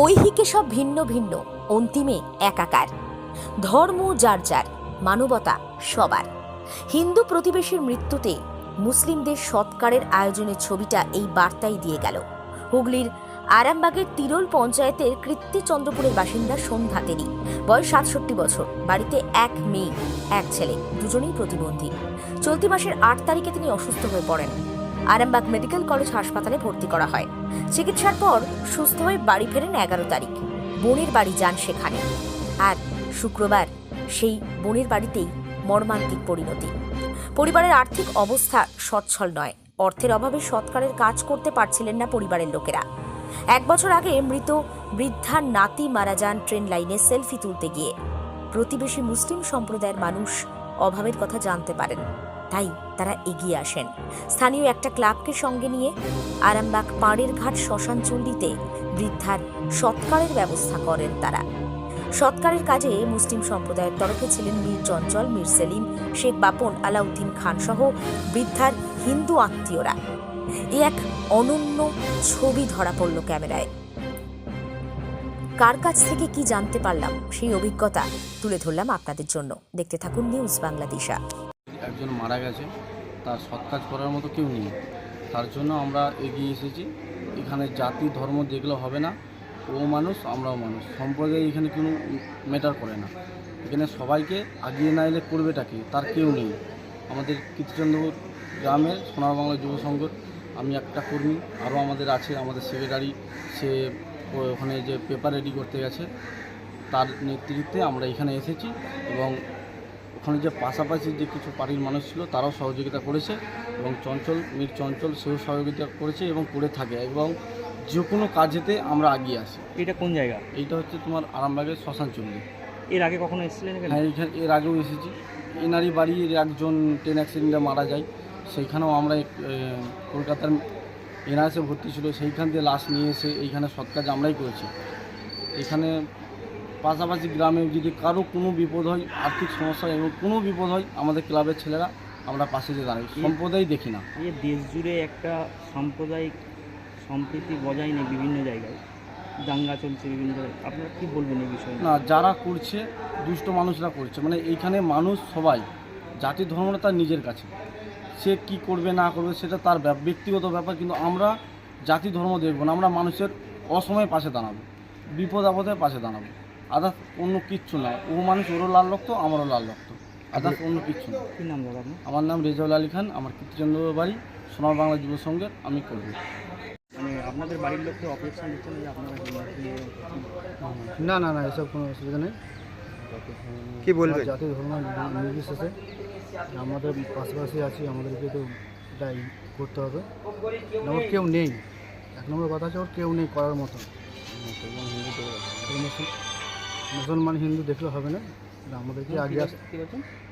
ঐহিকে সব ভিন্ন ভিন্ন, অন্তিমে একাকার। ধর্ম যার যার, মানবতা সবার। হিন্দু প্রতিবেশীর মৃত্যুতে মুসলিমদের সৎকারের আয়োজনের ছবিটা এই বার্তাই দিয়ে গেল। হুগলির আরামবাগের তিরোল পঞ্চায়েতের কৃত্তিচন্দ্রপুরের বাসিন্দা সন্ধ্যা তেলি, বয়স ৬৭ বছর। বাড়িতে এক মেয়ে, এক ছেলে, দুজনেই প্রতিবন্ধী। চলতি মাসের ৮ তারিখে তিনি অসুস্থ হয়ে পড়েন। আরামবাগ মেডিকেল কলেজ হাসপাতালে ভর্তি করা হয়। চিকিৎসার পর সুস্থ হয়ে বাড়ি ফেরেন ১১ তারিখ। বোনের বাড়ি যান সেখানে। আর শুক্রবার সেই বোনের বাড়িতেই মর্মান্তিক পরিণতি। পরিবারের আর্থিক অবস্থা সচ্ছল নয়। অর্থের অভাবে সৎকারের কাজ করতে পারছিলেন না পরিবারের লোকেরা। ১ বছর আগে মৃত বৃদ্ধার নাতি মারা যান ট্রেন লাইনে সেলফি তুলতে গিয়ে। প্রতিবেশী মুসলিম সম্প্রদায়ের মানুষ অভাবের কথা জানতে পারেন, তাই তারা এগিয়ে আসেন। স্থানীয় একটা ক্লাবকে সঙ্গে নিয়ে আরামবাগ পাড়ের ঘাট শ্মশান চুল্লিতে বৃদ্ধার সৎকারের ব্যবস্থা করেন তারা। সৎকারের কাজে মুসলিম সম্প্রদায়ের তরফে ছিলেন মীর চঞ্চল, মীর সেলিম, শেখ বাপন, আলাউদ্দিন খান সহ বৃদ্ধার হিন্দু আত্মীয়রা। এ এক অনন্য ছবি ধরা পড়ল ক্যামেরায়। কার কাছ থেকে কি জানতে পারলাম সেই অভিজ্ঞতা তুলে ধরলাম আপনাদের জন্য। দেখতে থাকুন নিউজ বাংলাদেশা। একজন মারা গেছে, তার সৎ কাজ করার মতো কেউ নেই, তার জন্য আমরা এগিয়ে এসেছি। এখানে জাতি ধর্ম যেগুলো হবে না, ও মানুষ আমরাও মানুষ, সম্প্রদায় এখানে কোনো ম্যাটার করে না। এখানে সবাইকে আগিয়ে না এলে করবেটা কি, তার কেউ নেই। আমাদের কৃষ্ণচন্দ্রপুর গ্রামের সোনার বাংলা যুব সংঘ, আমি একটা কর্মী, আরও আমাদের আছে, আমাদের সেক্রেটারি, সে ওখানে যে পেপার রেডি করতে গেছে, তার নেতৃত্বে আমরা এখানে এসেছি। এবং ওখানে যে পাশাপাশি যে কিছু পার্টির মানুষ ছিল তারাও সহযোগিতা করেছে, এবং মীর চঞ্চল সেও সহযোগিতা করেছে এবং করে থাকে, এবং যে কোনো কাজেতে আমরা এগিয়ে আসি। এটা কোন জায়গা? এইটা হচ্ছে তোমার আরামবাগের শ্মশান চুল্লি। এর আগে কখনো এসেছিলেন এখানে? হ্যাঁ, এর আগেও এসেছি। এনারই বাড়ির একজন ট্রেন অ্যাক্সিডেন্টে মারা যায়, সেইখানেও আমরা কলকাতার এনআরএসে ভর্তি ছিল, সেইখান দিয়ে লাশ নিয়ে এসে এইখানে সৎ কাজ আমরাই করেছি। এখানে পাশাপাশি গ্রামে যদি কারো কোনো বিপদ হয়, আর্থিক সমস্যা এবং কোনো বিপদ হয়, আমাদের ক্লাবের ছেলেরা আমরা পাশে দিয়ে দাঁড়াই, সম্প্রদায় দেখি না। এই দেশ জুড়ে একটা সাম্প্রদায়িক সম্প্রীতি বজায় নেই, বিভিন্ন জায়গায় দাঙ্গা চলছে বিভিন্ন জায়গায়, আপনারা কী বলবেন এই বিষয়ে? না, যারা করছে দুষ্ট মানুষরা করছে, মানে এইখানে মানুষ সবাই জাতি ধর্মটা তার নিজের কাছে, সে কি করবে না করবে সেটা তার ব্যক্তিগত ব্যাপার, কিন্তু আমরা জাতি ধর্ম দেখব না, আমরা মানুষের অসময়ে পাশে দাঁড়াবো, বিপদ আপদে পাশে দাঁড়াবো, আদার্স অন্য কিচ্ছু না। ও মানুষ, ওরও লাল রক্ত, আমারও লাল রক্ত, আদার্স অন্য কিচ্ছু না। কী নাম দাদা আপনার? আমার নাম রেজাউল আলী খান, আমার কৃষ্ণচন্দ্র বাড়ি, সোনার বাংলা যুব সংঘের আমি কর্মী। মানে আপনাদের বাড়ির লোককে অপারেশন দিচ্ছেন যে আপনারা? না না না, এসব কোনো অসুবিধা নেই। কি বলবেন? জাতি ধর্ম নির্বিশেষে আমাদের পাশাপাশি আছি, আমাদেরকে তো এটাই করতে হবে। ওর কেউ নেই, এক নম্বর কথা হচ্ছে ওর কেউ নেই করার মতো। মুসলমান হিন্দু দেখলে হবে না, এটা আমাদেরকে আগিয়ে আসতে।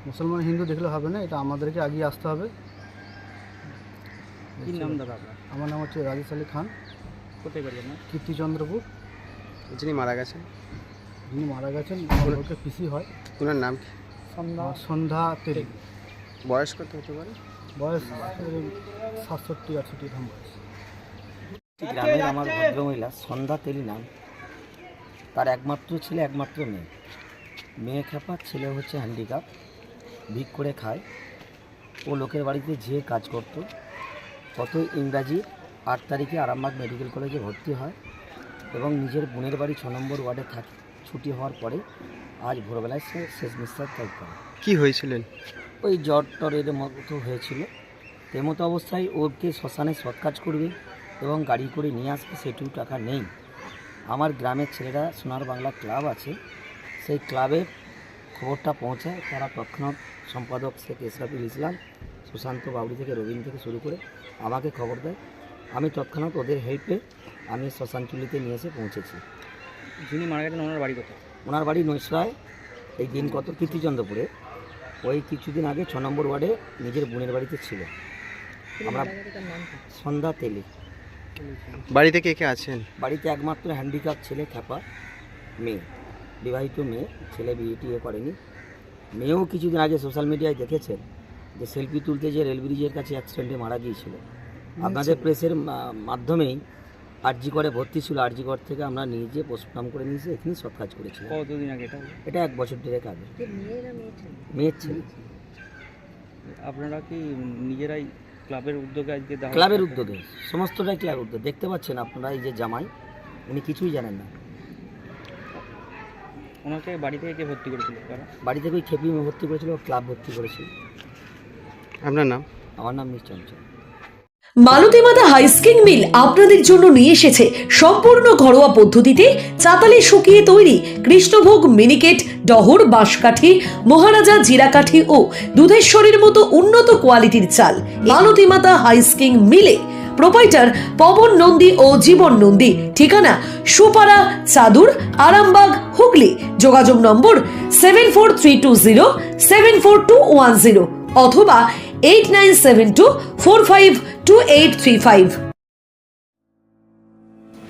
মুসলমান হিন্দু দেখলে হবে না, এটা আমাদেরকে আগিয়ে আসতে হবে। কী নাম দাদা আপনার? আমার নাম হচ্ছে রাজেশ আলী খান, কোথায় বাড়ি আপনার? কীর্তিচন্দ্রপুর। যিনি মারা গেছেন, যিনি মারা গেছেন আমার ওকে পিসি হয়। ওনার নাম কি? সন্ধ্যা তেলি। বয়স কত হতে পারে? বয়স 67-68 বয়স। গ্রামের আমার ভদ্রমহিলা সন্ধ্যা তেলি নাম, তার একমাত্র ছেলে, একমাত্র মেয়ে খেপার, ছেলে হচ্ছে হ্যান্ডিক্যাপ, ভিক করে খায়। ও লোকের বাড়িতে যেয়ে কাজ করত। গত ইংরাজি ৮ তারিখে আরামবাগ মেডিকেল কলেজে ভর্তি হয় এবং নিজের বোনের বাড়ি ৬ নম্বর ওয়ার্ডে থাকে। ছুটি হওয়ার পরে আজ ভোরবেলায় সে শেষ নিঃশ্বাস ত্যাগ করে। কি হয়েছিলেন? ওই জ্বর টর এর মতো হয়েছিল। তেমতো অবস্থায় ওকে শ্মশানে সৎ কাজ করবে এবং গাড়ি করে নিয়ে আসবে, সেটুকু টাকা নেই। আমার গ্রামের ছেলেরা সোনার বাংলা ক্লাব আছে, সেই ক্লাবের খবরটা পৌঁছায়। তারা তৎক্ষণাৎ সম্পাদক শেখ ইসরাফিল ইসলাম, সুশান্ত বাবুড়ি থেকে রবীন্দ্র থেকে শুরু করে আমাকে খবর দেয়। আমি তৎক্ষণাৎ ওদের হেল্পে আমি শ্মশানচুল্লিতে নিয়ে এসে পৌঁছেছি। যিনি মারা গেছেন ওনার বাড়ি কোথায়? ওনার বাড়ি নৈশরায়, এই দিন কত কীর্তিচন্দ্রপুরে। ওই কিছুদিন আগে ৬ নম্বর ওয়ার্ডে নিজের বোনের বাড়িতে ছিল। আমরা সন্ধ্যা তেলি। বাড়িতে কে কে আছেন? বাড়িতে একমাত্র হ্যান্ডিক্যাপ ছেলে খেপা, মেয়ে, বিবাহিত মেয়ে, ছেলে বিয়ে করেনি। মেয়েও কিছুদিন আগে সোশ্যাল মিডিয়ায় দেখেছেন যে সেলফি তুলতে যে রেল ব্রিজের কাছে অ্যাক্সিডেন্টে মারা গিয়েছিল। আপনাদের প্রেসের মাধ্যমেই আরজি করে ভর্তি ছিল, আরজি ঘর থেকে আমরা নিজে পোস্টমর্টম করে নিয়ে এসে এখানে সব কাজ করেছি। কতদিন আগে এটা? এটা 1 বছর দেড়েক আগে। মেয়ের ছেলে। আপনারা কি নিজেরাই ক্লাবের উদ্যোগে আজকে দাওয়াত ক্লাবের করতে- উদ্যোগে, সমস্তটাই ক্লাবের উদ্যোগে। দেখতে পাচ্ছেন আপনারা, এই যে জামাই, উনি কিছুই জানেন না। ওনাকে বাড়ি থেকে কে ভর্তি করেছিল? কারা? বাড়ি থেকে ওই খেপি ভর্তি করেছিল, ক্লাব ভর্তি করেছিল। আপনার নাম? আমার নাম মিস্টার চঞ্চল। মালতীমাতা হাইস্কিং মিল আপনাদের জন্য নিয়ে এসেছে সম্পূর্ণ ঘরোয়া পদ্ধতিতে চাতালে শুকিয়ে তৈরি কৃষ্ণভোগ মিনিকেট, ডহর, বাঁশকাঠি, মহারাজা জিরাকাঠি ও দুধেশ্বরীর মতো উন্নত কোয়ালিটির চাল। মালতীমাতা হাইস্কিং মিলে প্রোপাইটার পবন নন্দী ও জীবন নন্দী। ঠিকানা সুপারা, চাদুর, আরামবাগ, হুগলি। যোগাযোগ নম্বর 7432074210 অথবা 8972452835।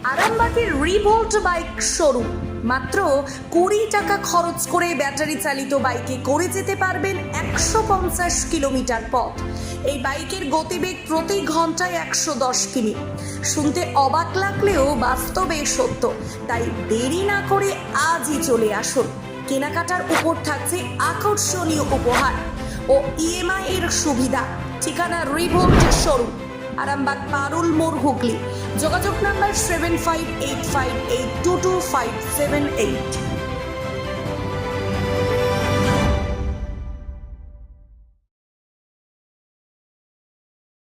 আরামবাগের রিভোল্ট বাইক শোরুম। মাত্র 20 টাকা খরচ করে ব্যাটারি চালিত বাইকে করে যেতে পারবেন 150 কিলোমিটার পথ। এই বাইকের গতিবেগ প্রতি ঘন্টায় 110 কিমি। শুনতে অবাক লাগলেও বাস্তবে সত্য, তাই দেরি না করে আজই চলে আসুন। কেনাকাটার উপর থাকছে আকর্ষণীয় উপহার ও ইএমআই এর সুবিধা। ঠিকানা রিভোল্ট শোরুম, আরামবাগ পারুল মোড়, হুগলি। যোগাযোগ নাম্বার 7585822578।